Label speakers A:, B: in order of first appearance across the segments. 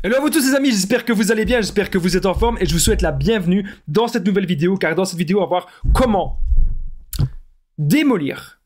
A: Hello à vous tous les amis, j'espère que vous allez bien, j'espère que vous êtes en forme et je vous souhaite la bienvenue dans cette nouvelle vidéo, car dans cette vidéo on va voir comment démolir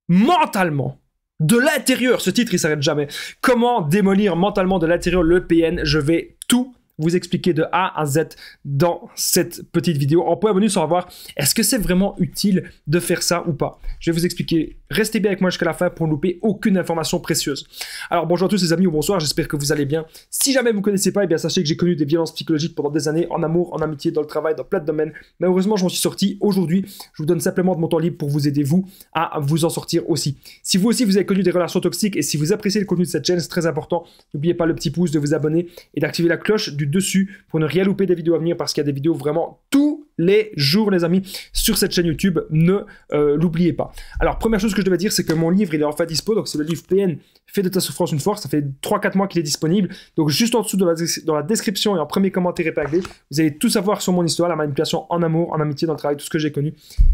A: mentalement de l'intérieur, ce titre il s'arrête jamais, comment démolir mentalement de l'intérieur le PN. Je vais tout vous expliquer de A à Z dans cette petite vidéo. En point bonus, on va voir est-ce que c'est vraiment utile de faire ça ou pas. Je vais vous expliquer. Restez bien avec moi jusqu'à la fin pour ne louper aucune information précieuse. Alors bonjour à tous les amis ou bonsoir, j'espère que vous allez bien. Si jamais vous ne connaissez pas, eh bien sachez que j'ai connu des violences psychologiques pendant des années, en amour, en amitié, dans le travail, dans plein de domaines. Mais heureusement, je m'en suis sorti. Aujourd'hui, je vous donne simplement de mon temps libre pour vous aider, vous, à vous en sortir aussi. Si vous aussi, vous avez connu des relations toxiques et si vous appréciez le contenu de cette chaîne, c'est très important. N'oubliez pas le petit pouce, de vous abonner et d'activer la cloche du dessus pour ne rien louper des vidéos à venir, parce qu'il y a des vidéos vraiment tous les jours les amis sur cette chaîne YouTube, ne l'oubliez pas. Alors première chose que je devais dire, c'est que mon livre il est enfin dispo, donc c'est le livre PN, fais de ta souffrance une force, ça fait 3-4 mois qu'il est disponible, donc juste en dessous dans la description et en premier commentaire épinglé, vous allez tout savoir sur mon histoire, la manipulation en amour, en amitié, dans le travail, tout ce que j'ai connu,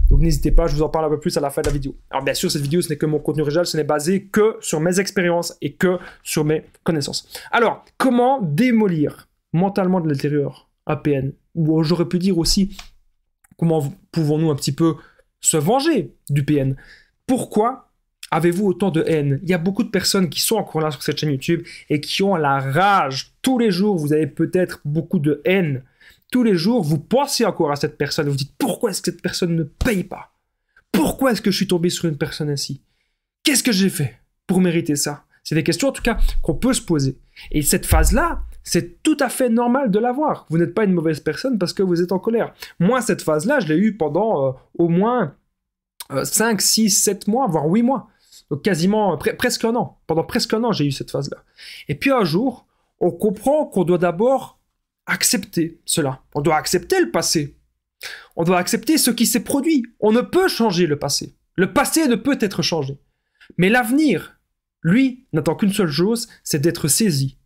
A: donc n'hésitez pas, je vous en parle un peu plus à la fin de la vidéo. Alors bien sûr cette vidéo ce n'est que mon contenu original, ce n'est basé que sur mes expériences et que sur mes connaissances. Alors comment démolir mentalement de l'intérieur un PN, ou j'aurais pu dire aussi comment pouvons-nous un petit peu se venger du PN. Pourquoi avez-vous autant de haine? Il y a beaucoup de personnes qui sont encore là sur cette chaîne YouTube et qui ont la rage. Tous les jours, vous avez peut-être beaucoup de haine. Tous les jours, vous pensez encore à cette personne. Vous dites, pourquoi est-ce que cette personne ne paye pas? Pourquoi est-ce que je suis tombé sur une personne ainsi? Qu'est-ce que j'ai fait pour mériter ça? C'est des questions en tout cas qu'on peut se poser. Et cette phase-là, c'est tout à fait normal de l'avoir. Vous n'êtes pas une mauvaise personne parce que vous êtes en colère. Moi, cette phase-là, je l'ai eue pendant au moins 5, 6, 7 mois, voire 8 mois. Donc quasiment, presque un an. Pendant presque un an, j'ai eu cette phase-là. Et puis un jour, on comprend qu'on doit d'abord accepter cela. On doit accepter le passé. On doit accepter ce qui s'est produit. On ne peut changer le passé. Le passé ne peut être changé. Mais l'avenir, lui, n'attend qu'une seule chose, c'est d'être saisi.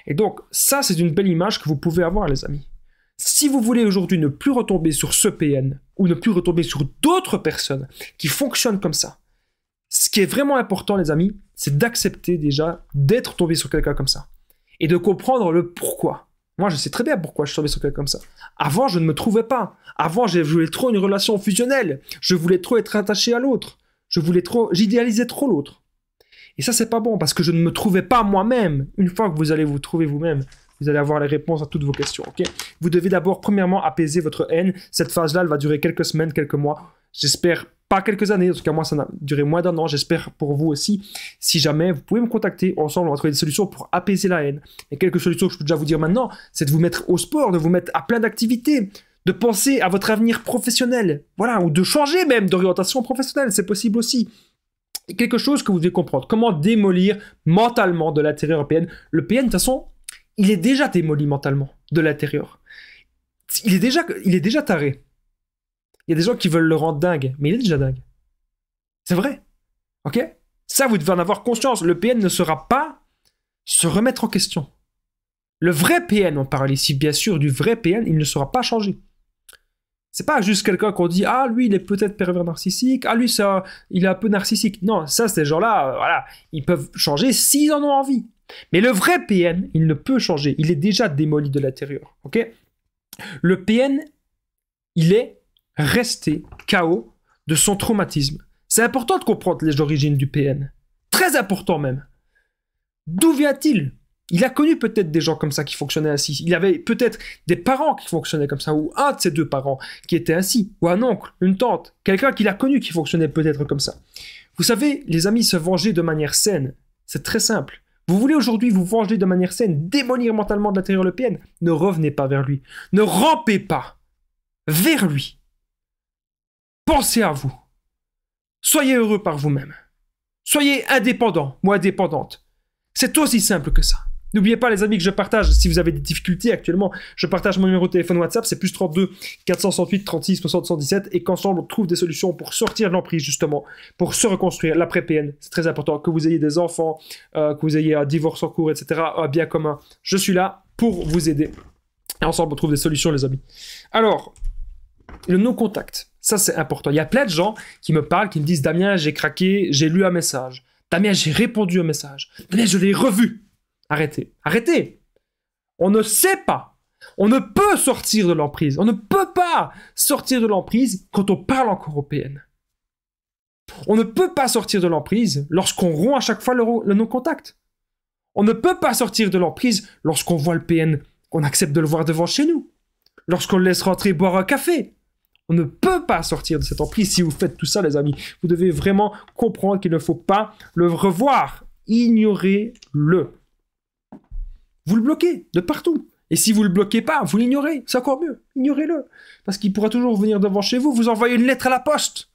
A: Et donc, ça, c'est une belle image que vous pouvez avoir, les amis. Si vous voulez aujourd'hui ne plus retomber sur ce PN, ou ne plus retomber sur d'autres personnes qui fonctionnent comme ça, ce qui est vraiment important, les amis, c'est d'accepter déjà d'être tombé sur quelqu'un comme ça. Et de comprendre le pourquoi. Moi, je sais très bien pourquoi je suis tombé sur quelqu'un comme ça. Avant, je ne me trouvais pas. Avant, je voulais trop une relation fusionnelle. Je voulais trop être attaché à l'autre. J'idéalisais trop l'autre. Et ça, c'est pas bon, parce que je ne me trouvais pas moi-même. Une fois que vous allez vous trouver vous-même, vous allez avoir les réponses à toutes vos questions, ok? Vous devez d'abord, premièrement, apaiser votre haine. Cette phase-là, elle va durer quelques semaines, quelques mois. J'espère pas quelques années. En tout cas, moi, ça a duré moins d'un an. J'espère pour vous aussi. Si jamais, vous pouvez me contacter. Ensemble, on va trouver des solutions pour apaiser la haine. Et quelques solutions que je peux déjà vous dire maintenant, c'est de vous mettre au sport, de vous mettre à plein d'activités, de penser à votre avenir professionnel. Voilà, ou de changer même d'orientation professionnelle. C'est possible aussi. Quelque chose que vous devez comprendre. Comment démolir mentalement de l'intérieur le PN. Le PN, de toute façon, il est déjà démoli mentalement de l'intérieur. Il est déjà taré. Il y a des gens qui veulent le rendre dingue, mais il est déjà dingue. C'est vrai. Ok? Ça, vous devez en avoir conscience. Le PN ne sera pas se remettre en question. Le vrai PN, on parle ici bien sûr du vrai PN, il ne sera pas changé. C'est pas juste quelqu'un qu'on dit « Ah, lui, il est peut-être pervers narcissique. Ah, lui, ça, il est un peu narcissique. » Non, ça, ces gens-là, voilà, ils peuvent changer s'ils en ont envie. Mais le vrai PN, il ne peut changer. Il est déjà démoli de l'intérieur. Ok? Le PN, il est resté KO de son traumatisme. C'est important de comprendre les origines du PN. Très important même. D'où vient-il? Il a connu peut-être des gens comme ça qui fonctionnaient ainsi. Il avait peut-être des parents qui fonctionnaient comme ça, ou un de ses deux parents qui était ainsi, ou un oncle, une tante, quelqu'un qu'il a connu qui fonctionnait peut-être comme ça. Vous savez, les amis, se venger de manière saine, c'est très simple. Vous voulez aujourd'hui vous venger de manière saine, démolir mentalement de l'intérieur le PN, ne revenez pas vers lui. Ne rampez pas vers lui. Pensez à vous. Soyez heureux par vous-même. Soyez indépendant ou indépendante. C'est aussi simple que ça. N'oubliez pas les amis que je partage, si vous avez des difficultés actuellement, je partage mon numéro de téléphone WhatsApp, c'est plus 32 468 36 60 117 et qu'ensemble on trouve des solutions pour sortir de l'emprise justement, pour se reconstruire l'après-PN. C'est très important que vous ayez des enfants, que vous ayez un divorce en cours, etc., un bien commun. Je suis là pour vous aider. Et ensemble on trouve des solutions les amis. Alors, le non-contact, ça c'est important. Il y a plein de gens qui me parlent, qui me disent « Damien, j'ai craqué, j'ai lu un message. Damien, j'ai répondu au message. Damien, je l'ai revu. » Arrêtez. Arrêtez. On ne sait pas. On ne peut sortir de l'emprise. On ne peut pas sortir de l'emprise quand on parle encore au PN. On ne peut pas sortir de l'emprise lorsqu'on rompt à chaque fois le non-contact. On ne peut pas sortir de l'emprise lorsqu'on voit le PN, qu'on accepte de le voir devant chez nous. Lorsqu'on le laisse rentrer boire un café. On ne peut pas sortir de cette emprise si vous faites tout ça, les amis. Vous devez vraiment comprendre qu'il ne faut pas le revoir. Ignorez-le. Vous le bloquez de partout. Et si vous ne le bloquez pas, vous l'ignorez. C'est encore mieux. Ignorez-le. Parce qu'il pourra toujours venir devant chez vous, vous envoyer une lettre à la poste.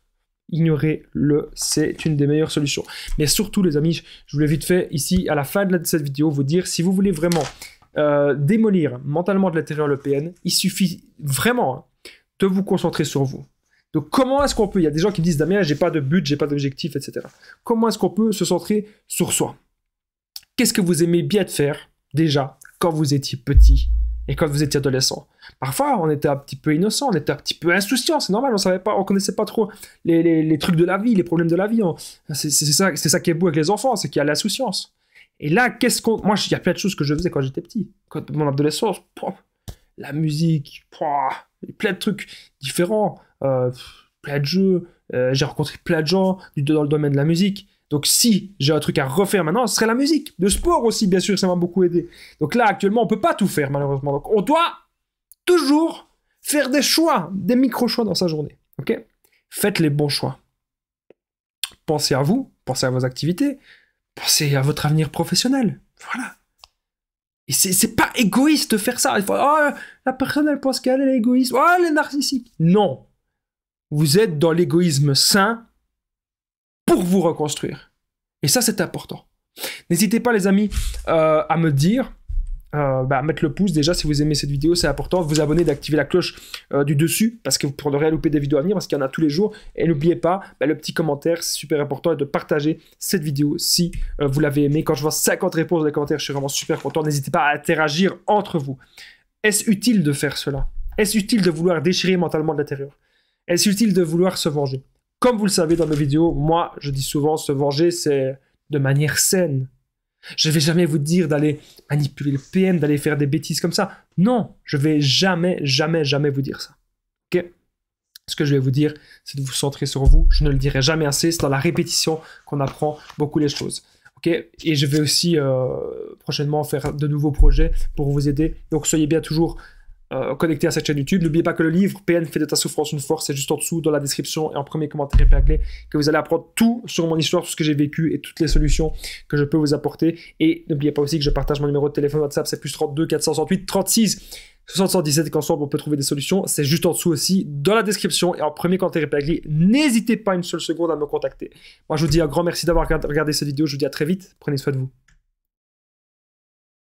A: Ignorez-le. C'est une des meilleures solutions. Mais surtout, les amis, je voulais vite fait, ici, à la fin de cette vidéo, vous dire, si vous voulez vraiment démolir mentalement de l'intérieur le PN, il suffit vraiment de vous concentrer sur vous. Donc, comment est-ce qu'on peut... Il y a des gens qui me disent, Damien, j'ai pas de but, j'ai pas d'objectif, etc. Comment est-ce qu'on peut se centrer sur soi? Qu'est-ce que vous aimez bien de faire, déjà, quand vous étiez petit et quand vous étiez adolescent? Parfois, on était un petit peu innocent, on était un petit peu insouciant, c'est normal, on savait pas, on connaissait pas trop les trucs de la vie, les problèmes de la vie. C'est ça qui est beau avec les enfants, c'est qu'il y a l'insouciance. Et là, moi, il y a plein de choses que je faisais quand j'étais petit. Quand mon adolescence, la musique, plein de trucs différents, plein de jeux, j'ai rencontré plein de gens dans le domaine de la musique. Donc si j'ai un truc à refaire maintenant, ce serait la musique. Le sport aussi, bien sûr, ça m'a beaucoup aidé. Donc là, actuellement, on peut pas tout faire, malheureusement. Donc on doit toujours faire des choix, des micro-choix dans sa journée. Ok? Faites les bons choix. Pensez à vous, pensez à vos activités, pensez à votre avenir professionnel. Voilà. Et c'est pas égoïste de faire ça. Il faut, la personne, elle pense qu'elle est égoïste. Oh, elle est narcissique. Non. Vous êtes dans l'égoïsme sain pour vous reconstruire. Et ça, c'est important. N'hésitez pas, les amis, à me dire, à mettre le pouce déjà si vous aimez cette vidéo, c'est important, de vous abonner, d'activer la cloche du dessus, parce que vous pourrez rien louper des vidéos à venir, parce qu'il y en a tous les jours. Et n'oubliez pas, le petit commentaire, c'est super important, et de partager cette vidéo si vous l'avez aimé. Quand je vois 50 réponses dans les commentaires, je suis vraiment super content. N'hésitez pas à interagir entre vous. Est-ce utile de faire cela? Est-ce utile de vouloir déchirer mentalement de l'intérieur? Est-ce utile de vouloir se venger? Comme vous le savez dans mes vidéos, moi, je dis souvent, se venger, c'est de manière saine. Je ne vais jamais vous dire d'aller manipuler le PM, d'aller faire des bêtises comme ça. Non, je ne vais jamais, jamais, jamais vous dire ça. Ok? Ce que je vais vous dire, c'est de vous centrer sur vous. Je ne le dirai jamais assez. C'est dans la répétition qu'on apprend beaucoup les choses. Ok? Et je vais aussi prochainement faire de nouveaux projets pour vous aider. Donc, soyez bien toujours connecté à cette chaîne YouTube. N'oubliez pas que le livre PN fait de ta souffrance une force, c'est juste en dessous dans la description et en premier commentaire épinglé, que vous allez apprendre tout sur mon histoire, tout ce que j'ai vécu et toutes les solutions que je peux vous apporter. Et n'oubliez pas aussi que je partage mon numéro de téléphone WhatsApp, c'est plus 32 468 36 77 et qu'ensemble on peut trouver des solutions. C'est juste en dessous aussi dans la description et en premier commentaire épinglé. N'hésitez pas une seule seconde à me contacter. Moi je vous dis un grand merci d'avoir regardé cette vidéo, je vous dis à très vite, prenez soin de vous.